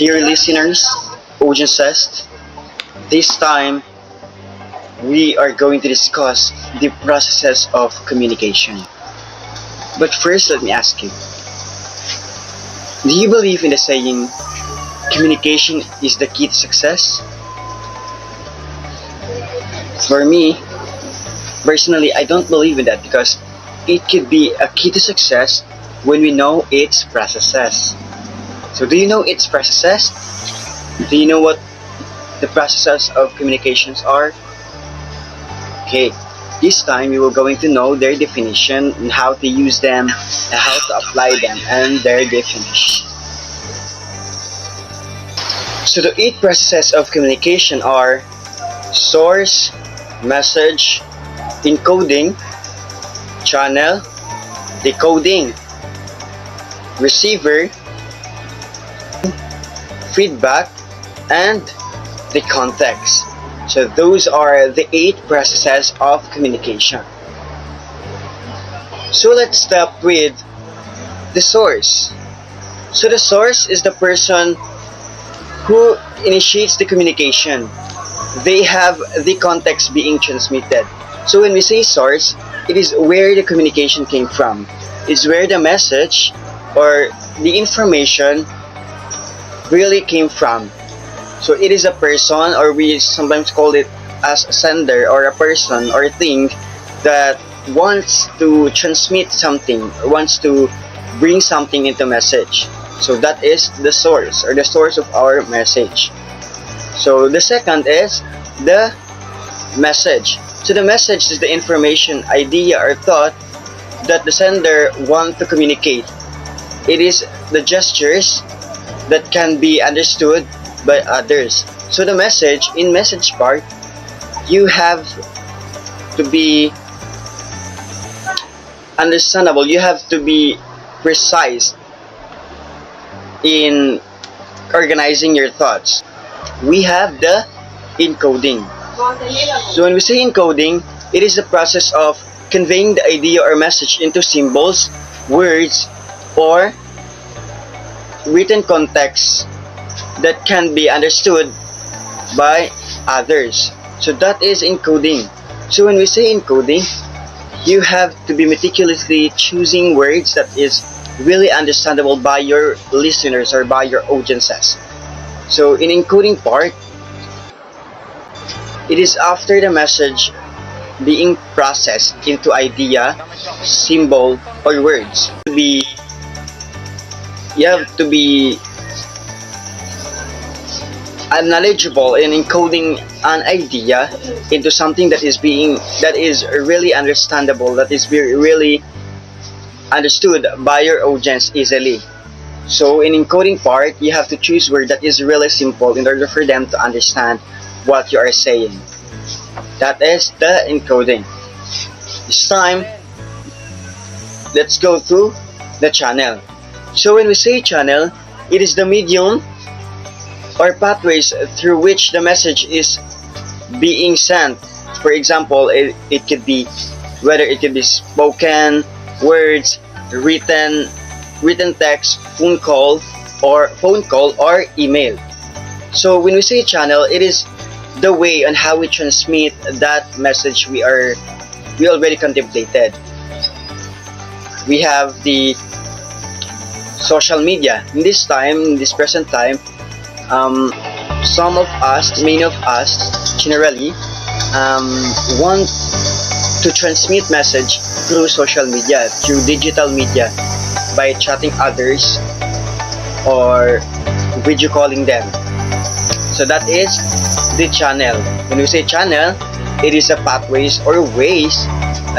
Dear listeners, audiences, this time we are going to discuss the processes of communication. But first, let me ask you, do you believe in the saying, communication is the key to success? For me, personally, I don't believe in that because it could be a key to success when we know its processes. So do you know its processes? Do you know what the processes of communications are? Okay, this time you will going to know their definition and how to use them and how to apply them and their definition. So the 8 processes of communication are source, message, encoding, channel, decoding, receiver, feedback, and the context. So those are the 8 processes of communication. So let's start with the source. So the source is the person who initiates the communication. They have the context being transmitted. So when we say source, it is where the communication came from. It's where the message or the information really came from. So it is a person, or we sometimes call it as a sender, or a person or a thing that wants to transmit something, or wants to bring something into message. So that is the source, or the source of our message. So the second is the message. So the message is the information, idea, or thought that the sender wants to communicate. It is the gestures that can be understood by others. So the message, in message part, you have to be understandable, you have to be precise in organizing your thoughts. We have the encoding. So when we say encoding, it is the process of conveying the idea or message into symbols, words, or written context that can be understood by others. So that is encoding. So when we say encoding, you have to be meticulously choosing words that is really understandable by your listeners or by your audiences. So in encoding part, it is after the message being processed into idea, symbol, or words. You have to be knowledgeable in encoding an idea into something that is really understandable, that is really understood by your audience easily. So in encoding part, you have to choose word that is really simple in order for them to understand what you are saying. That is the encoding. This time, let's go through the channel. So when we say channel, it is the medium or pathways through which the message is being sent. For example, it could be, whether it could be spoken, words, written text, phone call or email. So when we say channel, it is the way on how we transmit that message we already contemplated. We have the social media. In this present time, many of us generally want to transmit message through social media, through digital media, by chatting others or video calling them. So that is the channel. When we say channel, it is a pathways or ways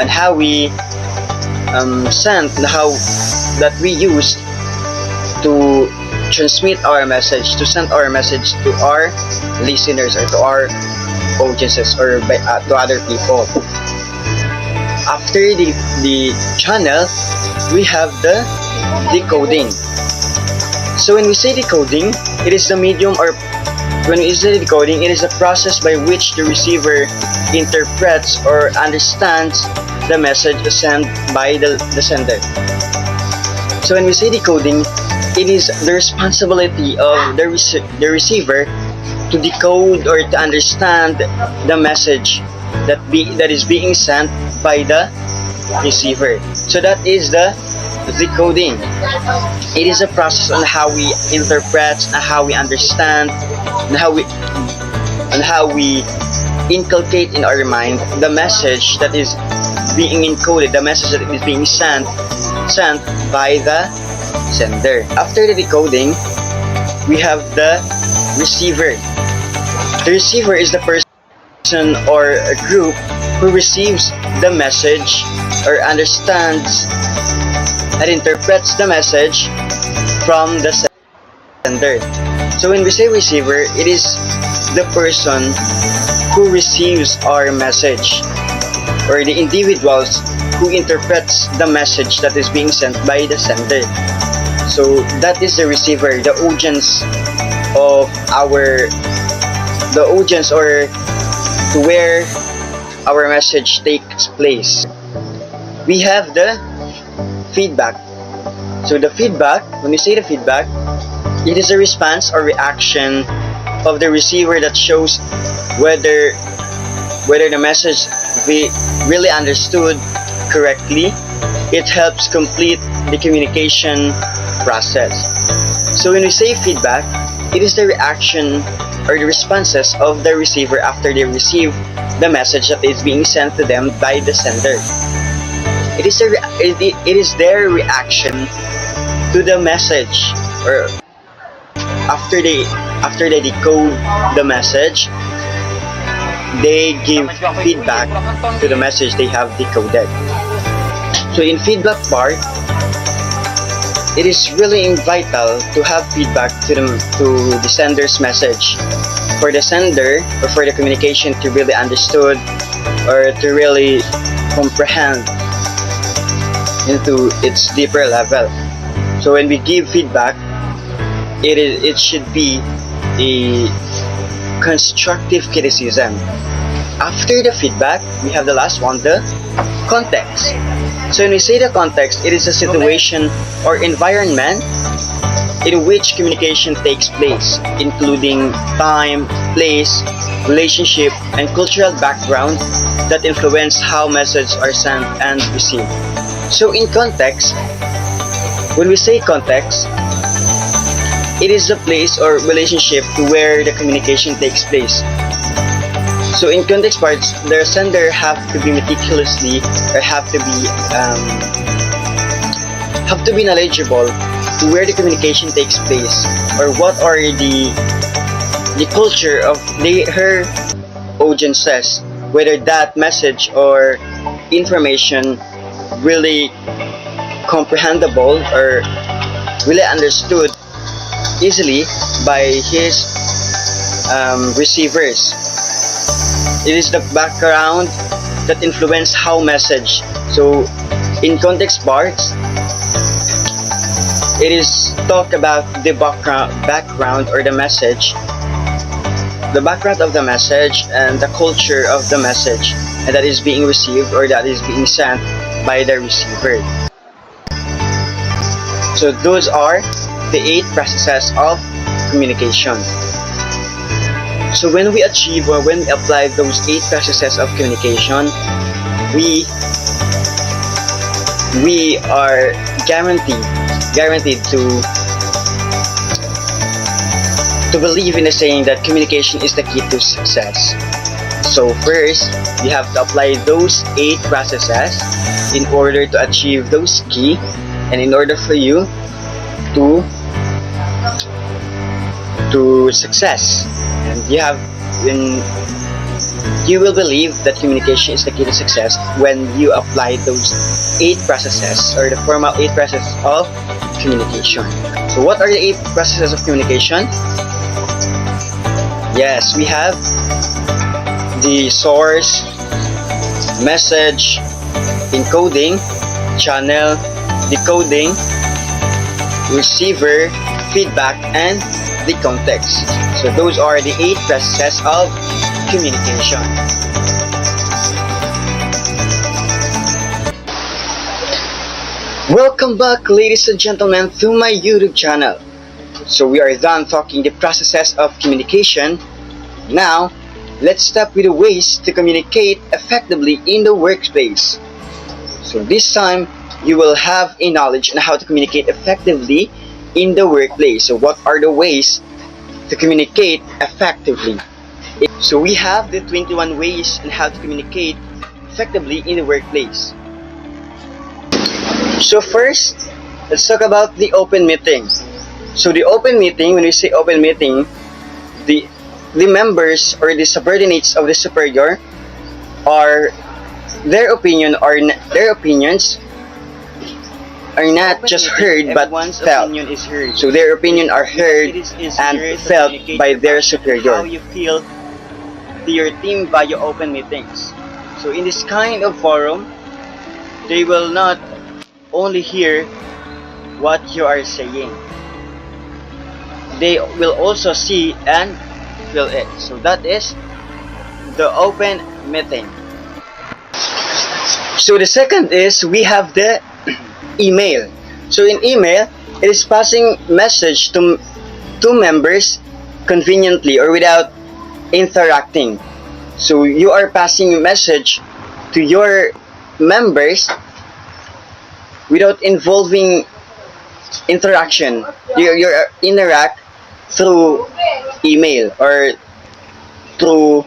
and how we send and how that we use to transmit our message, to send our message to our listeners or to our audiences or to other people. After the channel, we have the decoding. So when we say decoding, it is the medium, or when we say decoding, it is a process by which the receiver interprets or understands the message sent by the sender. So when we say decoding, it is the responsibility of the receiver to decode or to understand the message that is being sent by the receiver. So that is the decoding. It is a process on how we interpret, and how we understand, and how we inculcate in our mind the message that is being encoded, the message that is being sent by the sender. After the decoding, we have the receiver. The receiver is the person or a group who receives the message or understands and interprets the message from the sender. So when we say receiver, it is the person who receives our message, or the individuals who interprets the message that is being sent by the sender. So that is the receiver, the audience or to where our message takes place. We have the feedback. So the feedback, when we say the feedback, it is a response or reaction of the receiver that shows whether the message be really understood correctly. It helps complete the communication process. So when we say feedback, it is the reaction or the responses of the receiver after they receive the message that is being sent to them by the sender. It is their reaction to the message, or after they decode the message, they give feedback to the message they have decoded. So in feedback part, it is really vital to have feedback to the sender's message, for the sender or for the communication to really understood or to really comprehend into its deeper level. So when we give feedback, it should be a constructive criticism. After the feedback, we have the last one, the context. So when we say the context, it is a situation or environment in which communication takes place, including time, place, relationship, and cultural background that influence how messages are sent and received. So in context, when we say context, it is a place or relationship to where the communication takes place. So in context parts, the sender have to be meticulously, or have to be knowledgeable to where the communication takes place, or what are the culture of her audiences, whether that message or information really comprehensible or really understood easily by his receivers. It is the background that influence how message. So in context parts, it is talk about the background or the message, the background of the message and the culture of the message that is being received or that is being sent by the receiver. So those are the 8 processes of communication. So when we achieve or when we apply those 8 processes of communication, we are guaranteed to believe in the saying that communication is the key to success. So first, we have to apply those 8 processes in order to achieve those key, and in order for you to success. And you will believe that communication is the key to success when you apply those 8 processes, or the formal 8 processes of communication. So what are the 8 processes of communication? Yes, we have the source, message, encoding, channel, decoding, receiver, feedback, and the context. So those are the 8 processes of communication. Welcome back, ladies and gentlemen, to my YouTube channel. So we are done talking the processes of communication. Now, let's start with the ways to communicate effectively in the workplace. So this time, you will have a knowledge on how to communicate effectively in the workplace. So what are the ways to communicate effectively? So we have the 21 ways on how to communicate effectively in the workplace. So first, let's talk about the open meeting. So the open meeting, when we say open meeting, the members or the subordinates of the superior are their opinions are not just heard but felt. So their opinion are heard and felt by their superior. How you feel to your team via open meetings. So in this kind of forum, they will not only hear what you are saying. They will also see and feel it. So that is the open meeting. So the second is we have the email. So in email, it is passing message to members conveniently or without interacting. So you are passing message to your members without involving interaction. You interact through email or through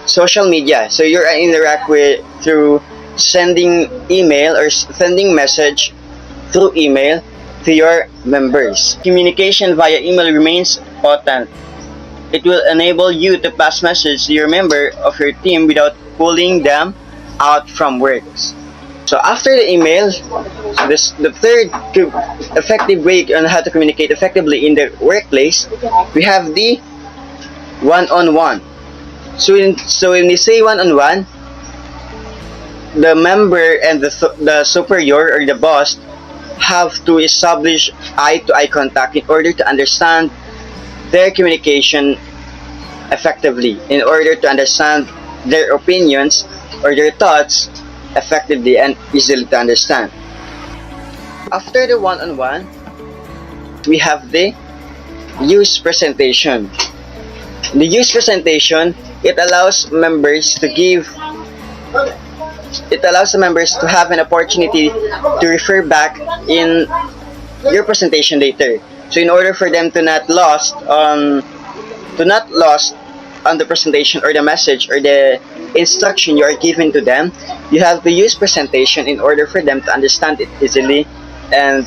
social media. So you interact with through sending email or sending message through email to your members. Communication via email remains potent. It will enable you to pass message to your member of your team without pulling them out from work. So after the email, the third effective way on how to communicate effectively in the workplace, we have the one-on-one. So when we say one-on-one, the member and the superior or the boss have to establish eye-to-eye contact in order to understand their communication effectively, in order to understand their opinions or their thoughts effectively and easily to understand. After the one-on-one, we have the use presentation. The use presentation, it allows the members to have an opportunity to refer back in your presentation later. So in order for them to not lost on the presentation or the message or the instruction you are giving to them, you have to use presentation in order for them to understand it easily and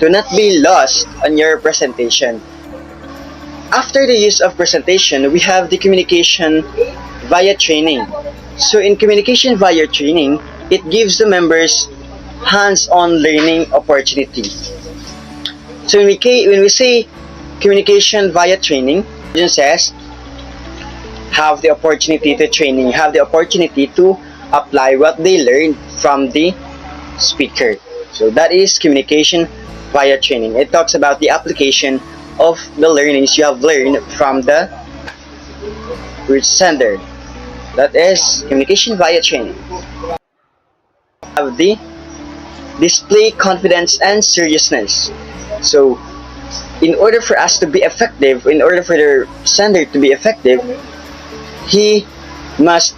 to not be lost on your presentation. After the use of presentation, we have the communication via training. So in communication via training, it gives the members hands-on learning opportunity. So when we say communication via training, it says have the opportunity to training, have the opportunity to apply what they learned from the speaker. So that is communication via training. It talks about the application of the learnings you have learned from the sender. That is communication via training. Have the display confidence and seriousness. So in order for us to be effective, in order for the sender to be effective, he must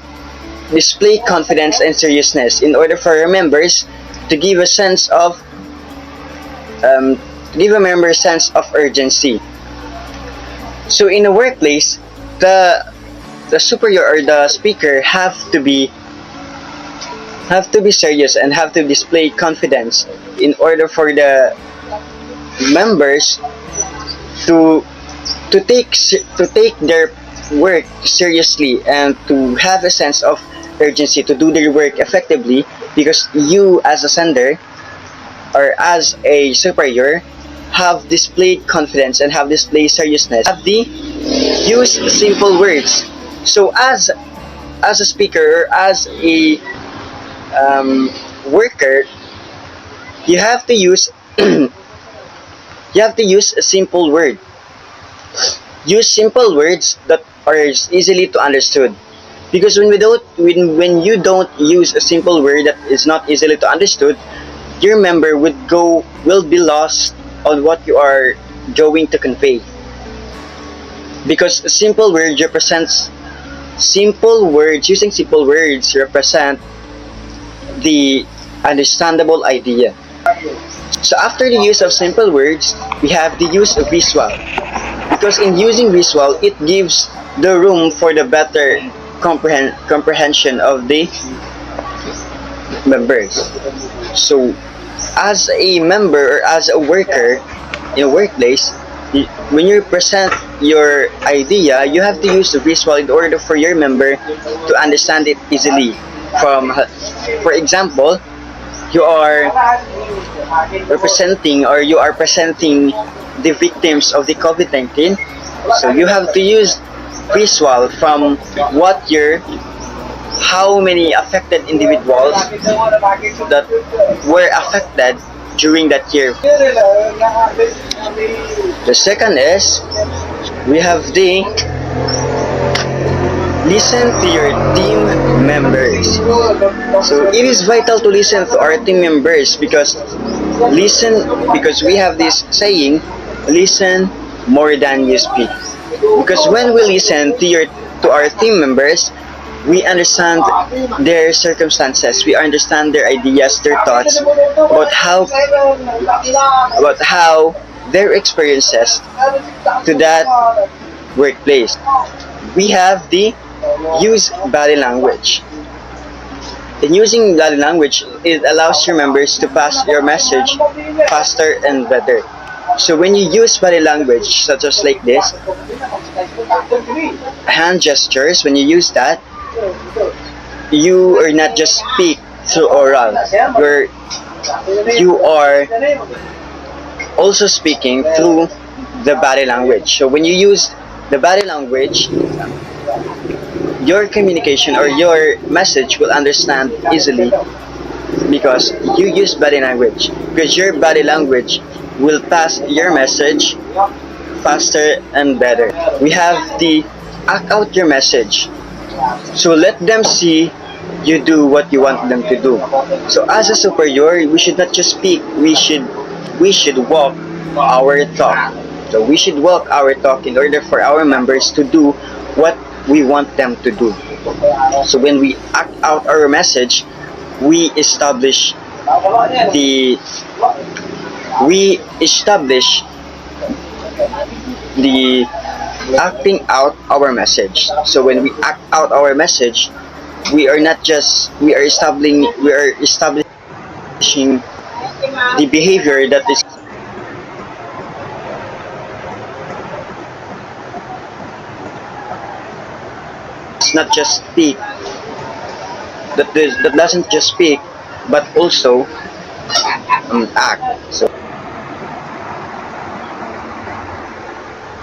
display confidence and seriousness in order for our members to give a sense of sense of urgency. So in a workplace, the superior or the speaker have to be serious and have to display confidence in order for the members to take their work seriously and to have a sense of urgency to do their work effectively, because you as a sender or as a superior have displayed confidence and have displayed seriousness. Have the use simple words. So as a speaker or as a worker, you have to use a simple word. Use simple words that are easily to understood. Because when you don't use a simple word that is not easily to understood, your member will be lost on what you are going to convey. Because using simple words represent the understandable idea. So after the use of simple words, we have the use of visual. Because in using visual, it gives the room for the better comprehension of the members. So as a member or as a worker in a workplace, when you present your idea, you have to use the visual in order for your member to understand it easily. For example, you are presenting the victims of the COVID-19, so you have to use visual from how many affected individuals that were affected during that year. The second is we have the listen to your team members. So it is vital to listen to our team members because we have this saying, listen more than you speak. Because when we listen to our team members, we understand their circumstances, we understand their ideas, their thoughts about how their experiences to that workplace. We have the use body language. In using body language, it allows your members to pass your message faster and better. So when you use body language, such as like this, hand gestures, when you use that, you are not just speak through oral, you are also speaking through the body language. So when you use the body language, your communication or your message will understand easily because you use body language. Because your body language will pass your message faster and better. We have the act out your message. So let them see you do what you want them to do. So as a superior, we should not just speak, we should walk our talk. So we should walk our talk in order for our members to do what we want them to do. So when we act out our message, we establish the acting out our message. So when we act out our message, we are establishing the behavior that is not just speak, that doesn't just speak, but also act. So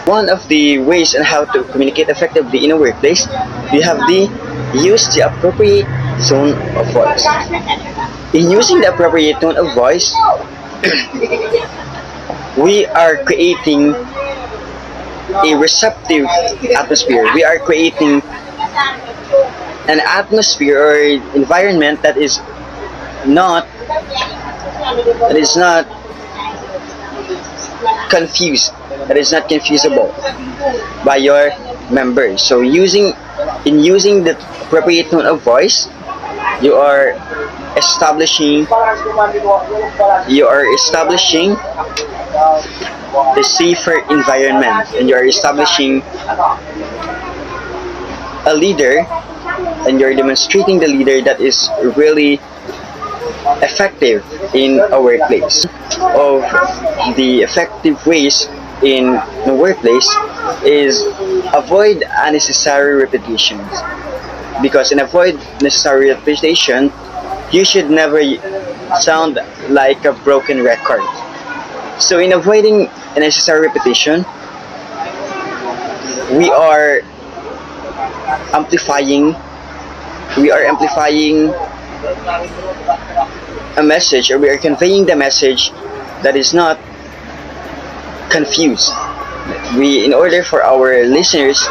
one of the ways on how to communicate effectively in a workplace, we have use the appropriate tone of voice. In using the appropriate tone of voice, we are creating a receptive atmosphere. We are creating an atmosphere or environment that is not confused, that is not confusable by your members. So in using the appropriate tone of voice, you are establishing a safer environment, and you are establishing a leader, and you're demonstrating the leader that is really effective in a workplace. Of the effective ways in the workplace is avoid unnecessary repetitions. Because in avoid necessary repetition, you should never sound like a broken record. So in avoiding unnecessary repetition, we are amplifying a message, or we are conveying the message that is not confused. in order for our listeners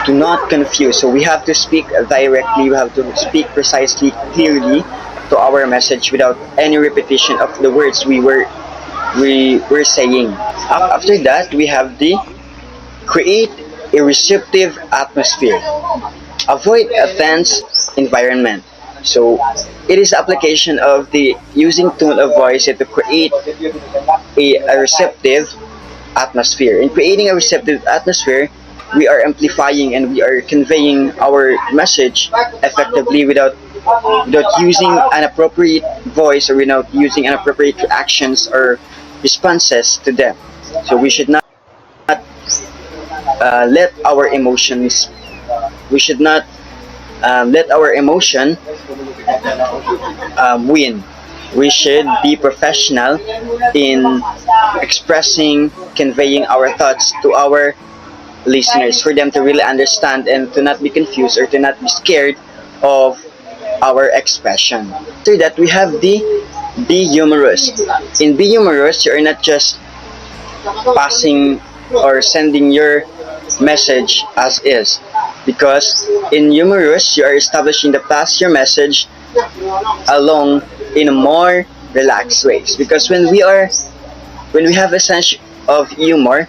to not confuse, so we have to speak directly, we have to speak precisely, clearly to our message without any repetition of the words we were saying. After that, we have the create a receptive atmosphere. Avoid a tense environment. So it is application of the using tone of voice to create a receptive atmosphere. In creating a receptive atmosphere, we are amplifying and we are conveying our message effectively without using an appropriate voice or without using inappropriate reactions or responses to them. So we should not let our emotions. We should not let our emotion win. We should be professional in expressing, conveying our thoughts to our listeners for them to really understand and to not be confused or to not be scared of our expression. After that, we have the be humorous. In be humorous, you are not just passing or sending your message as is, because in humorous you are establishing the pass your message along in a more relaxed ways, because when we have a sense of humor,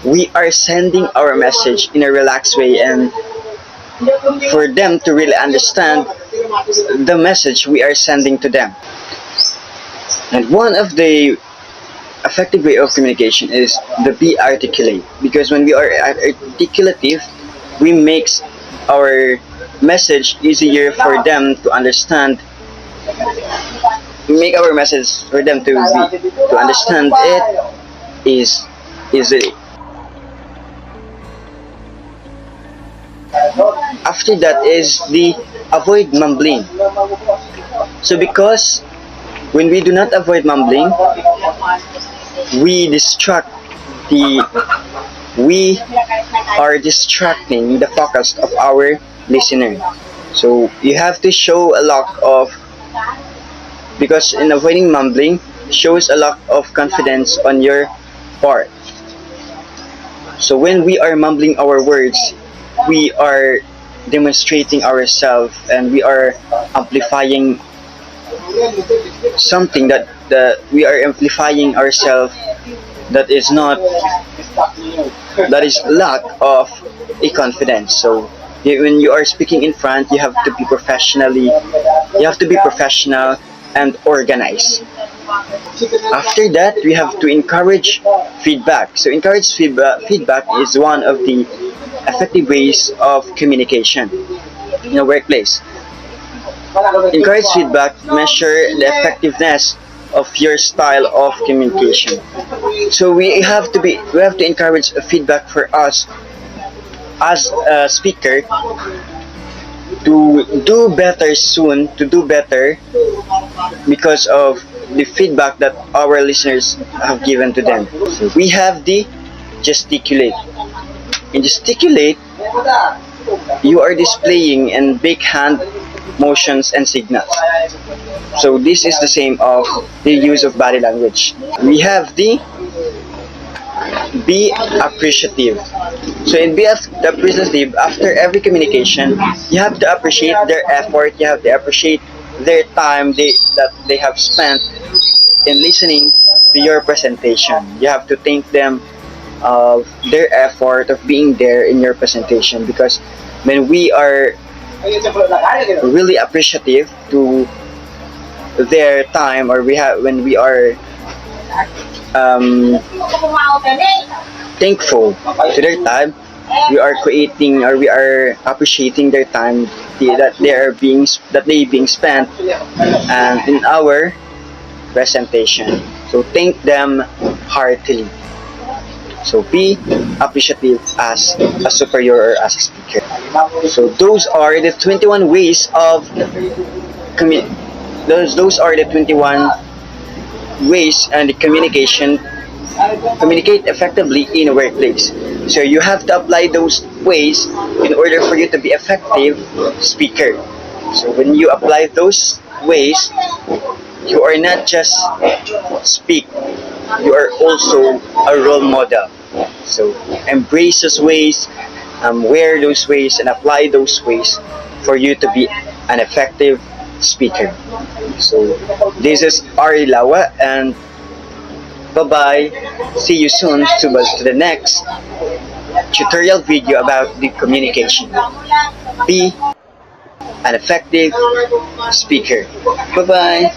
we are sending our message in a relaxed way and for them to really understand the message we are sending to them. And one of the effective way of communication is the be articulate, because when we are articulative, we makes our message easier for them to understand. We make our message for them to understand it is easily. After that is the avoid mumbling. So because when we do not avoid mumbling, we distract the we are distracting the focus of our listener. So you have to show a lot of, because in avoiding mumbling shows a lot of confidence on your part. So when we are mumbling our words, we are demonstrating ourselves and we are amplifying something that we are amplifying ourselves that is not, that is lack of a confidence. So when you are speaking in front, you have to be professional and organized. After that, we have to encourage feedback. So encourage feedback is one of the effective ways of communication in a workplace. Encourage feedback, measure the effectiveness of your style of communication. So we have to encourage feedback for us as a speaker to do better soon, to do better because of the feedback that our listeners have given to them. So we have the gesticulate. In gesticulate, you are displaying in big hand motions and signals. So this is the same of the use of body language. We have the be appreciative. So in be appreciative, after every communication, you have to appreciate their effort, you have to appreciate their time that they have spent in listening to your presentation. You have to thank them of their effort of being there in your presentation, because when we are really appreciative to their time, or when we are thankful to their time, we are creating or we are appreciating their time that they being spent and in our presentation. So thank them heartily. So be appreciative as a superior or as a speaker. So those are the 21 ways of those are the 21 ways and the communicate effectively in a workplace. So you have to apply those ways in order for you to be effective speaker. So when you apply those ways, you are not just speak, you are also a role model. So embrace those ways, wear those ways, and apply those ways for you to be an effective speaker. So this is Ari Lawa, and bye bye. See you soon to the next tutorial video about the communication. Be an effective speaker. Bye bye.